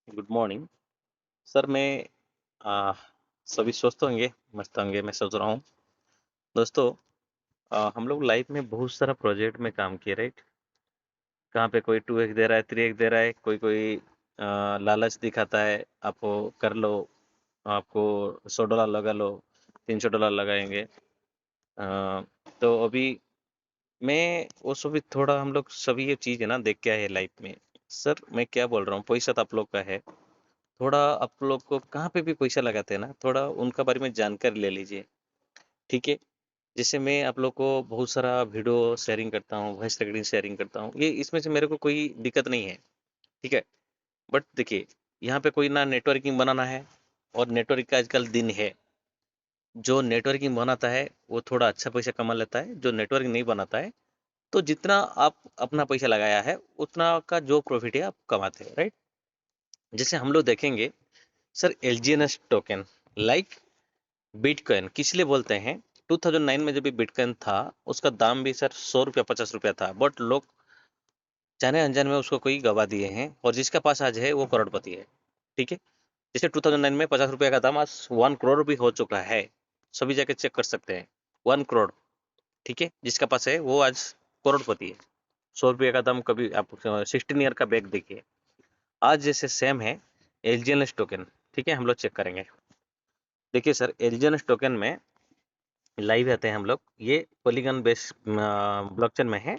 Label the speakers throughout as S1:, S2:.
S1: Good morning sir. मैं आ, सभी स्वस्थ होंगे, मस्त होंगे, मैं सोच रहा हूँ। दोस्तों, हम लोग लाइफ में बहुत सारा प्रोजेक्ट में काम किए, राइट। कहाँ पे कोई 2x दे रहा है, 3x दे रहा है, कोई कोई लालच दिखाता है आपको, कर लो, आपको $100 लगा लो, $300 लगाएंगे। तो अभी मैं वो सभी थोड़ा हम लोग सभी ये चीज़ है ना देख के आए हैं लाइफ में। सर मैं क्या बोल रहा हूँ, पैसा तो आप लोग का है। थोड़ा आप लोग को कहाँ पे भी पैसा लगाते हैं ना, थोड़ा उनका बारे में जानकारी ले लीजिए। ठीक है। जैसे मैं आप लोग को बहुत सारा वीडियो शेयरिंग करता हूँ, वॉइस रिकॉर्डिंग शेयरिंग करता हूँ, ये इसमें से मेरे को कोई दिक्कत नहीं है। ठीक है। बट देखिए, यहाँ पे कोई ना नेटवर्किंग बनाना है, और नेटवर्क का आजकल दिन है। जो नेटवर्किंग बनाता है वो थोड़ा अच्छा पैसा कमा लेता है, जो नेटवर्क नहीं बनाता है तो जितना आप अपना पैसा लगाया है उतना का जो प्रॉफिट है आप कमाते हैं, राइट। जैसे हम लोग देखेंगे सर, एलजीएनएस टोकन, लाइक बिटकॉइन किस लिए बोलते हैं। 2009 में जब भी बिटकॉइन था, उसका दाम भी सर 100 रुपया 50 रुपया था, बट लोग जाने अनजाने में उसको कोई गवा दिए हैं, और जिसका पास आज है वो करोड़पति है। ठीक है। जैसे 2009 में 50 रुपया का दाम आज 1 करोड़ भी हो चुका है। सभी जाके चेक कर सकते हैं, 1 करोड़। ठीक है। जिसका पास है वो आज करोड़पति है। 100 रुपये का दाम कभी आप 16 ईयर का बैग देखिए, आज जैसे सेम है एलजीएनएस टोकन। ठीक है, हम लोग चेक करेंगे। देखिए सर, एलजीएनएस टोकन में लाइव आते हैं हम लोग, ये पॉलीगन बेस ब्लॉकचेन में है।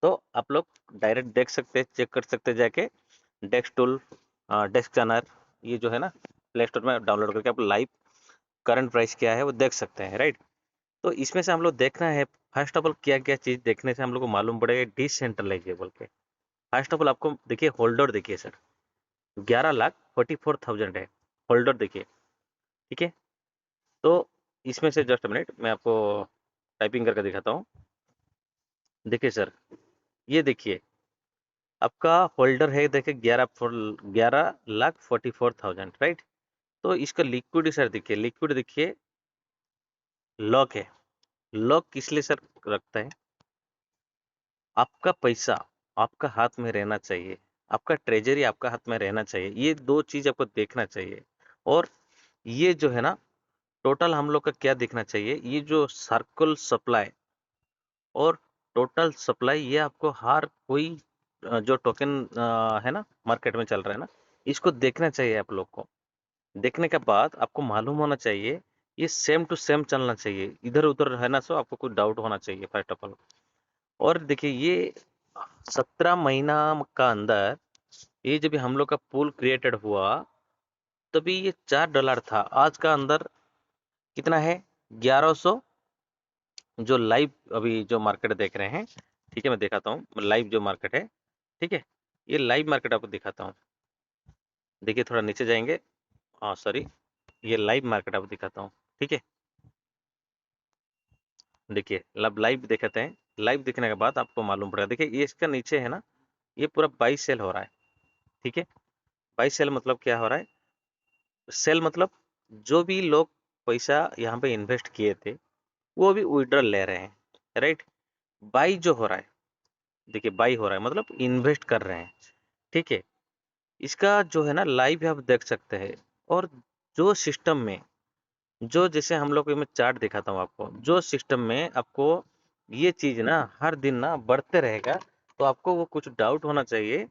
S1: तो आप लोग डायरेक्ट देख सकते हैं, चेक कर सकते हैं जाके। डेस्क टूल, डेस्क चैनर, ये जो है ना, प्ले स्टोर में डाउनलोड करके आप लाइव करंट प्राइस क्या है वो देख सकते हैं, राइट। तो इसमें से हम लोग देखना है, फर्स्ट ऑफ ऑल क्या क्या चीज़ देखने से हम लोग को मालूम पड़ेगा डिसेंट्रलाइजेबल के। फर्स्ट ऑफ ऑल आपको देखिए होल्डर, देखिए सर 11,44,000 है होल्डर, देखिए। ठीक है। तो इसमें से जस्ट मिनट मैं आपको टाइपिंग करके दिखाता हूँ। देखिए सर, ये देखिए आपका होल्डर है, देखिए 11,44,000, राइट। तो इसका लिक्विड सर देखिए, लिक्विड देखिए, लॉक है। लॉक किस लिए सर रखता है, आपका पैसा आपका हाथ में रहना चाहिए, आपका ट्रेजरी आपका हाथ में रहना चाहिए, ये दो चीज आपको देखना चाहिए। और ये जो है ना, टोटल हम लोग का क्या देखना चाहिए, ये जो सर्कुल सप्लाई और टोटल सप्लाई, ये आपको हर कोई जो टोकन है ना मार्केट में चल रहा है ना, इसको देखना चाहिए आप लोग को। देखने के बाद आपको मालूम होना चाहिए, ये सेम टू सेम चलना चाहिए, इधर उधर है ना, सो आपको कुछ डाउट होना चाहिए फर्स्ट ऑफ ऑल। और देखिए ये 17 महीना का अंदर, ये जब हम लोग का पूल क्रिएटेड हुआ, तभी ये $4 था, आज का अंदर कितना है, 1100। जो लाइव अभी जो मार्केट देख रहे हैं, ठीक है, मैं दिखाता हूँ लाइव जो मार्केट है। ठीक है। ये लाइव मार्केट आपको दिखाता हूँ। देखिए थोड़ा नीचे जाएंगे, हाँ सॉरी, ये लाइव मार्केट आपको दिखाता हूँ। ठीक है। देखिए लब लाइव दिखाते हैं, लाइव दिखने के बाद आपको मालूम पड़ेगा। देखिए ये इसका नीचे है ना, ये पूरा बाई सेल हो रहा है। ठीक है। बाई सेल मतलब क्या हो रहा है, सेल मतलब जो भी लोग पैसा यहाँ पे इन्वेस्ट किए थे वो भी विड्रॉल ले रहे हैं, राइट। बाई जो हो रहा है, देखिए बाई हो रहा है मतलब इन्वेस्ट कर रहे हैं। ठीक है। इसका जो है ना लाइव आप देख सकते हैं। और जो सिस्टम में, जो जैसे हम लोग को मैं चार्ट दिखाता हूँ आपको, जो सिस्टम में आपको ये चीज ना हर दिन ना बढ़ते रहेगा, तो आपको वो कुछ डाउट होना चाहिए,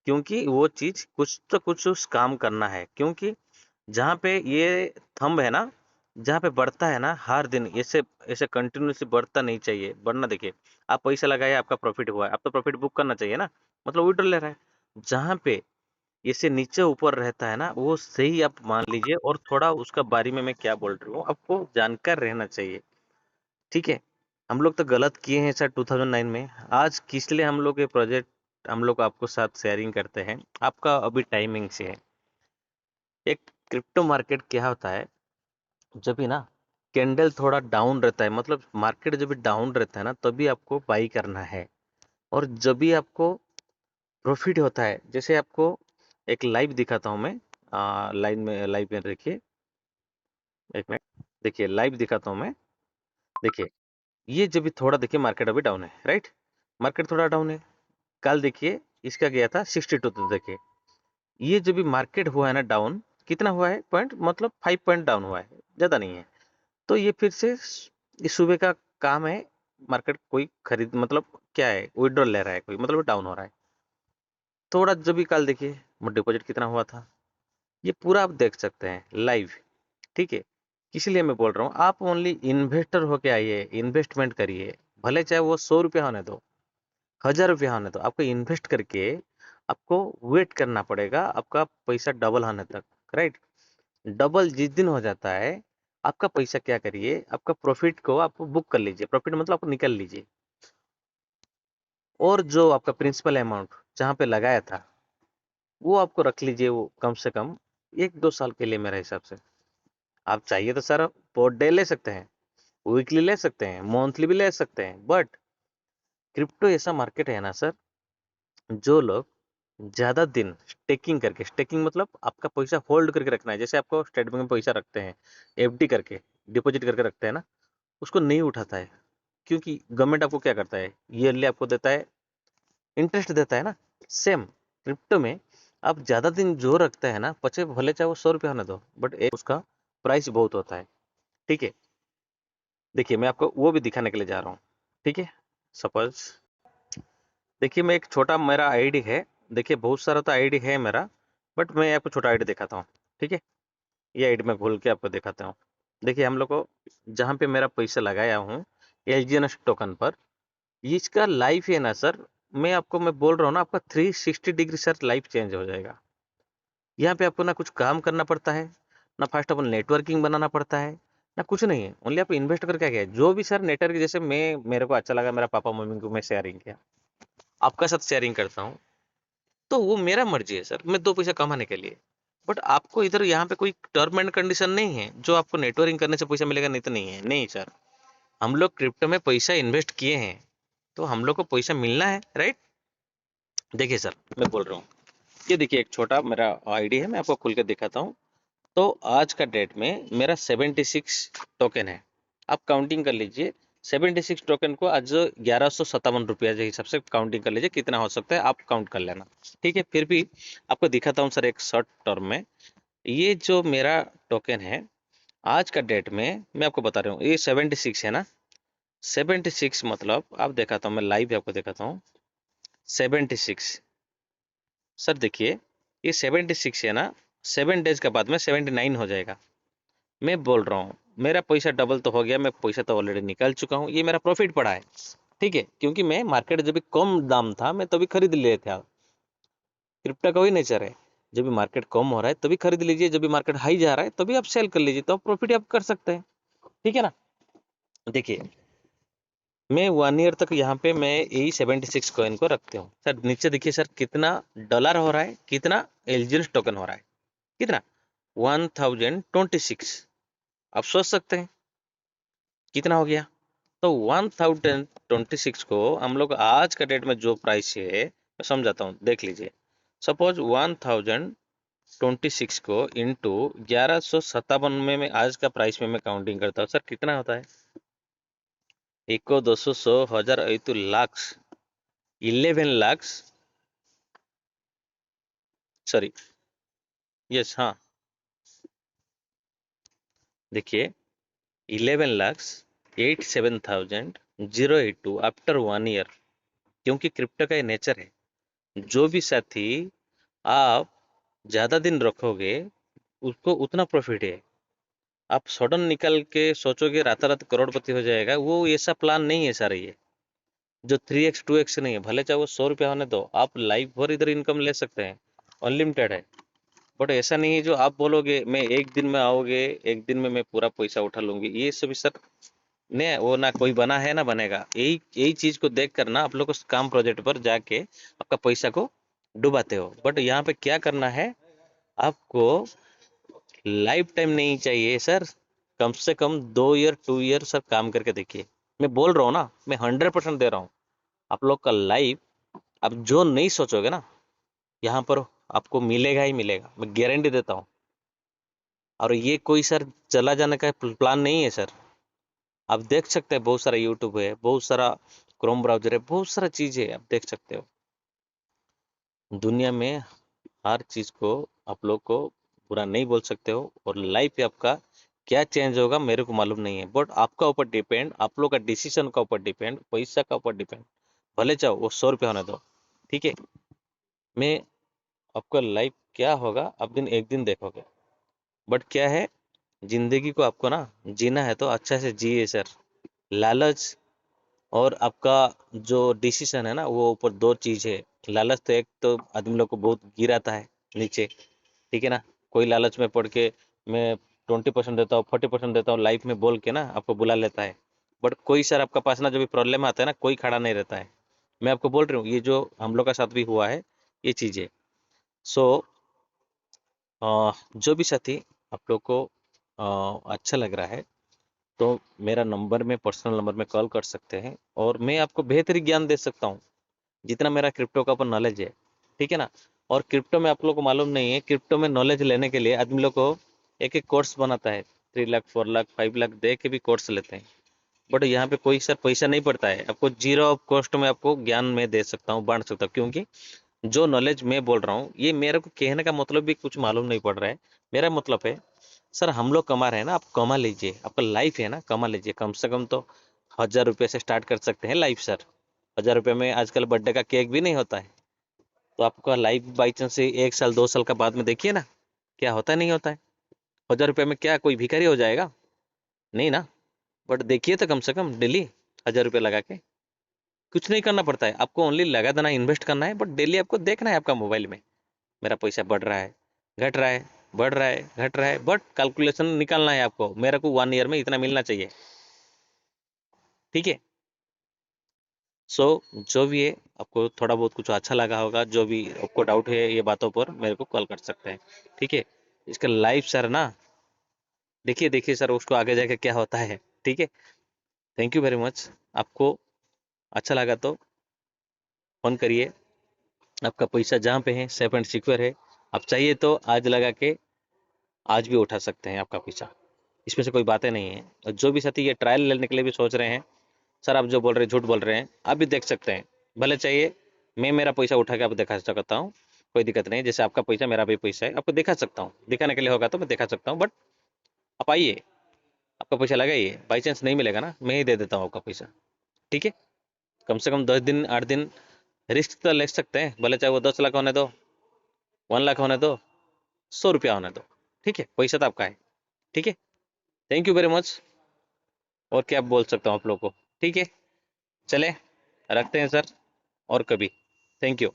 S1: क्योंकि वो चीज कुछ तो कुछ उस काम करना है। क्योंकि जहाँ पे ये थंब है ना, जहाँ पे बढ़ता है ना हर दिन, ऐसे ऐसे कंटिन्यूसली बढ़ता नहीं चाहिए, बढ़ना। देखिए आप पैसा लगाए, आपका प्रॉफिट हुआ है, आप तो प्रॉफिट बुक करना चाहिए ना, मतलब विड्रॉ ले रहा है। जहाँ पे इससे नीचे ऊपर रहता है ना, वो सही आप मान लीजिए। और थोड़ा उसका बारे में मैं क्या बोल रही हूँ आपको जानकार रहना चाहिए। ठीक है। हम लोग तो गलत किए हैं सर 2009 में, आज किस लिए हम लोग ये प्रोजेक्ट हम लोग आपको साथ शेयरिंग करते हैं, आपका अभी टाइमिंग से है। एक क्रिप्टो मार्केट क्या होता है, जब भी ना कैंडल थोड़ा डाउन रहता है, मतलब मार्केट जब भी डाउन रहता है ना, तभी आपको बाई करना है। और जब भी आपको प्रॉफिट होता है, जैसे आपको एक लाइव दिखाता हूँ मैं, लाइव में देखिए, एक मिनट, देखिए लाइव दिखाता हूँ मैं। देखिए ये जब भी थोड़ा, देखिए मार्केट अभी डाउन है, राइट। मार्केट थोड़ा डाउन है। कल देखिए इसका गया था 62, तो देखिए ये जो भी मार्केट हुआ है ना डाउन, कितना हुआ है पॉइंट, मतलब 5 पॉइंट डाउन हुआ है, ज़्यादा नहीं है। तो ये फिर से इस सुबह का काम है, मार्केट कोई खरीद मतलब क्या है, विड्रॉल ले रहा है कोई, मतलब डाउन हो रहा है। थोड़ा जो भी कल देखिए डिपॉजिट कितना हुआ था, ये पूरा आप देख सकते हैं लाइव। ठीक है, इसलिए मैं बोल रहा हूँ आप ओनली इन्वेस्टर होके आइए, इन्वेस्टमेंट करिए, भले चाहे वो 100 रुपया होने दो, 1000 रुपया होने दो, आपको इन्वेस्ट करके आपको वेट करना पड़ेगा आपका पैसा डबल होने तक, राइट। डबल जिस दिन हो जाता है, आपका पैसा क्या करिए, आपका प्रॉफिट को आप बुक कर लीजिए, प्रॉफिट मतलब आप निकल लीजिए, और जो आपका प्रिंसिपल अमाउंट जहाँ पे लगाया था वो आपको रख लीजिए, वो कम से कम 1-2 साल के लिए मेरे हिसाब से। आप चाहिए तो सर पर डे ले सकते हैं, वीकली ले सकते हैं, मंथली भी ले सकते हैं, बट क्रिप्टो ऐसा मार्केट है ना सर, जो लोग ज़्यादा दिन स्टेकिंग करके, स्टेकिंग मतलब आपका पैसा होल्ड करके रखना है, जैसे आपको स्टेट बैंक में पैसा रखते हैं, एफडी करके डिपॉजिट करके रखते हैं ना, उसको नहीं उठाता है, क्योंकि गवर्नमेंट आपको क्या करता है, ईयरली आपको देता है, इंटरेस्ट देता है ना। सेम क्रिप्टो में आप ज़्यादा दिन जो रखते हैं ना, पचे भले चाहे वो 100 रुपया होने दो, बट एक उसका प्राइस बहुत होता है। ठीक है, देखिए मैं आपको वो भी दिखाने के लिए जा रहा हूँ। ठीक है, सपोज देखिए मैं एक छोटा मेरा आईडी है, देखिए बहुत सारा तो आईडी है मेरा, बट मैं आपको छोटा आईडी दिखाता हूँ। ठीक है, ये आईडी मैं खोल के आपको दिखाता हूँ। देखिए हम लोग को जहाँ पे मेरा पैसा लगाया हूँ एलजीएनएस टोकन पर, ये इसका लाइफ है ना सर, मैं बोल रहा हूँ ना, आपका 360 डिग्री सर लाइफ चेंज हो जाएगा। यहाँ पे आपको ना कुछ काम करना पड़ता है, ना फर्स्ट ऑफ ऑल नेटवर्किंग बनाना पड़ता है, ना कुछ नहीं है, ओनली आप इन्वेस्ट करके क्या है, जो भी सर नेटवर्क, जैसे मैं मेरे को अच्छा लगा, मेरा पापा मम्मी को मैं शेयरिंग किया, आपका साथ शेयरिंग करता हूँ, तो वो मेरा मर्जी है सर, मैं 2 पैसा कमाने के लिए। बट आपको इधर यहाँ पे कोई टर्म एंड कंडीशन नहीं है जो आपको नेटवर्किंग करने से पैसा मिलेगा, नहीं तो नहीं है, नहीं सर। हम लोग क्रिप्टो में पैसा इन्वेस्ट किए हैं, तो हम लोग को पैसा मिलना है, राइट। देखिए सर मैं बोल रहा हूँ, ये देखिए एक छोटा मेरा आईडी है, मैं आपको खुल के दिखाता हूँ। तो आज का डेट में मेरा 76 टोकन है, आप काउंटिंग कर लीजिए। 76 टोकन को आज 1157 रुपया के हिसाब से काउंटिंग कर लीजिए, कितना हो सकता है आप काउंट कर लेना। ठीक है, फिर भी आपको दिखाता हूँ सर एक शॉर्ट टर्म में। ये जो मेरा टोकन है आज का डेट में, मैं आपको बता रहा हूँ, ये 76 है ना, 76 मतलब आप दिखाता हूँ, मैं लाइव आपको दिखाता हूँ। 76 सर देखिए, ये 76 है ना, 7 डेज के बाद में 79 हो जाएगा। मैं बोल रहा हूँ मेरा पैसा डबल तो हो गया, मैं पैसा तो ऑलरेडी निकाल चुका हूँ, ये मेरा प्रॉफिट पड़ा है। ठीक है, क्योंकि मैं मार्केट जब भी कम दाम था मैं तभी खरीद लिए थे। क्रिप्टो का वही नेचर है, जब भी मार्केट कम हो रहा है तभी खरीद लीजिए, जब भी मार्केट हाई जा रहा है तभी आप सेल कर लीजिए, तो आप प्रॉफिट आप कर सकते हैं। ठीक है ना। देखिए मैं 1 ईयर तक यहाँ पे मैं यही 76 कॉइन को रखते हूँ सर। नीचे देखिए सर कितना डॉलर हो रहा है, कितना एलजीएनएस टोकन हो रहा है, कितना 1026। आप सोच सकते हैं कितना हो गया। तो 1026 को हम लोग आज का डेट में जो प्राइस है, मैं समझाता हूँ देख लीजिए। सपोज 1026 को इंटू 1157 में मैं आज का प्राइस में मैं काउंटिंग करता हूँ सर, कितना होता है, 1 200 100 1000 8 लाख, 11 लाख, सॉरी, यस हाँ, देखिए 11,87,082 आफ्टर 1 ईयर। क्योंकि क्रिप्टो का ये नेचर है, जो भी साथी आप ज़्यादा दिन रखोगे उसको उतना प्रॉफिट है। आप सडन निकल के सोचोगे रात करोड़पति हो जाएगा, वो ऐसा प्लान नहीं है सर। ये जो 3x 2x नहीं है, भले चाहे वो 100 रुपया होने दो, आप लाइफ भर इधर इनकम ले सकते हैं, अनलिमिटेड है। बट ऐसा नहीं है जो आप बोलोगे मैं एक दिन में आओगे, एक दिन में मैं पूरा पैसा उठा लूंगी, ये सभी सर ने वो ना कोई बना है ना बनेगा। यही यही चीज को देख कर ना आप लोग उस काम प्रोजेक्ट पर जाके आपका पैसा को डुबाते हो। बट यहाँ पे क्या करना है आपको, लाइफ टाइम नहीं चाहिए सर, कम से कम 2 ईयर 2 ईयर सर काम करके देखिए। मैं बोल रहा हूँ ना, मैं 100% दे रहा हूँ आप लोग का लाइफ, आप जो नहीं सोचोगे ना यहाँ पर आपको मिलेगा ही मिलेगा, मैं गारंटी देता हूँ। और ये कोई सर चला जाने का प्लान नहीं है सर। आप देख सकते हैं बहुत सारा यूट्यूब है, बहुत सारा क्रोम ब्राउजर है, बहुत सारा चीज़ है, आप देख सकते हो दुनिया में। हर चीज को आप लोग को बुरा नहीं बोल सकते हो, और लाइफ आपका क्या चेंज होगा मेरे को मालूम नहीं है, बट आपका ऊपर डिपेंड, आप लोग का डिसीजन का ऊपर डिपेंड, पैसा का ऊपर डिपेंड। भले चाहो वो 100 रुपया होने दो, ठीक है। मैं आपका लाइफ क्या होगा आप दिन एक दिन देखोगे, बट क्या है, जिंदगी को आपको ना जीना है तो अच्छा से जिए सर। लालच और आपका जो डिसीजन है ना, वो ऊपर दो चीज है। लालच तो एक तो आदमी लोग को बहुत गिराता है नीचे, ठीक है ना। कोई लालच में पड़ के मैं 20% देता हूँ, 40% देता हूँ लाइफ में बोल के ना आपको बुला लेता है। बट कोई सर आपका पास ना, जो भी प्रॉब्लम आता है ना, कोई खड़ा नहीं रहता है। मैं आपको बोल रही हूँ, ये जो हम लोग का साथ भी हुआ है, ये चीज़ है। सो जो भी साथी आप लोग को अच्छा लग रहा है, तो मेरा नंबर में, पर्सनल नंबर में कॉल कर सकते हैं, और मैं आपको बेहतरीन ज्ञान दे सकता हूँ जितना मेरा क्रिप्टो का ऊपर नॉलेज है, ठीक है ना। और क्रिप्टो में आप लोग को मालूम नहीं है, क्रिप्टो में नॉलेज लेने के लिए आदमी लोग को एक एक कोर्स बनाता है, 3 लाख 4 लाख 5 लाख दे के भी कोर्स लेते हैं। बट यहाँ पे कोई सर पैसा नहीं पड़ता है, आपको जीरो ऑफ कॉस्ट में आपको ज्ञान में दे सकता हूँ, बांट सकता हूँ, क्योंकि जो नॉलेज मैं बोल रहा हूँ, ये मेरे को कहने का मतलब भी कुछ मालूम नहीं पड़ रहा है। मेरा मतलब है सर, हम लोग कमा रहे हैं ना, आप कमा लीजिए, आपका लाइफ है ना, कमा लीजिए। कम से कम तो 1000 रुपये से स्टार्ट कर सकते हैं लाइफ सर। 1000 रुपये में आजकल बर्थडे का केक भी नहीं होता है। तो आपका लाइफ बाई चांस से 1 साल 2 साल का बाद में देखिए ना, क्या होता है नहीं होता है। 1000 रुपये में क्या कोई भिखारी हो जाएगा? नहीं ना। बट देखिए तो कम से कम डेली 1000 रुपये लगा के, कुछ नहीं करना पड़ता है आपको, ओनली लगा देना, इन्वेस्ट करना है। बट डेली आपको देखना है आपका मोबाइल में, मेरा पैसा बढ़ रहा है, घट रहा है, बढ़ रहा है, घट रहा है, बट कैलकुलेशन निकालना है आपको, मेरे को 1 ईयर में इतना मिलना चाहिए, ठीक है। सो जो भी है, आपको थोड़ा बहुत कुछ अच्छा लगा होगा, जो भी आपको डाउट है ये बातों पर मेरे को कॉल कर सकते हैं, ठीक है। इसका लाइफ सर ना, देखिए देखिए सर उसको आगे जाके क्या होता है, ठीक है। Thank you very much. आपको अच्छा लगा तो फोन करिए, आपका पैसा जहाँ पे है सेफ एंड सिक्योर है। आप चाहिए तो आज लगा के आज भी उठा सकते हैं आपका पैसा, इसमें से कोई बातें नहीं है। और जो भी साथी ये ट्रायल लेने के लिए भी सोच रहे हैं, सर आप जो बोल रहे हैं झूठ बोल रहे हैं, आप भी देख सकते हैं। भले चाहिए मैं मेरा पैसा उठा के आपको दिखा सकता हूँ, कोई दिक्कत नहीं। जैसे आपका पैसा मेरा भी पैसा है, आपको दिखा सकता हूँ, दिखाने के लिए होगा तो मैं दिखा सकता हूँ। बट आप आइए, आपका पैसा लगाइए, बाई चांस नहीं मिलेगा ना, मैं ही दे देता हूँ आपका पैसा, ठीक है। कम से कम 10 दिन 8 दिन रिस्क तो ले सकते हैं, भले चाहे वो 10 लाख होने दो, 1 लाख होने दो, 100 रुपया होने दो, ठीक है, पैसा तो आपका है, ठीक है। Thank you very much. और क्या बोल सकता हूँ आप लोग को, ठीक है। चले, रखते हैं सर, और कभी। Thank you.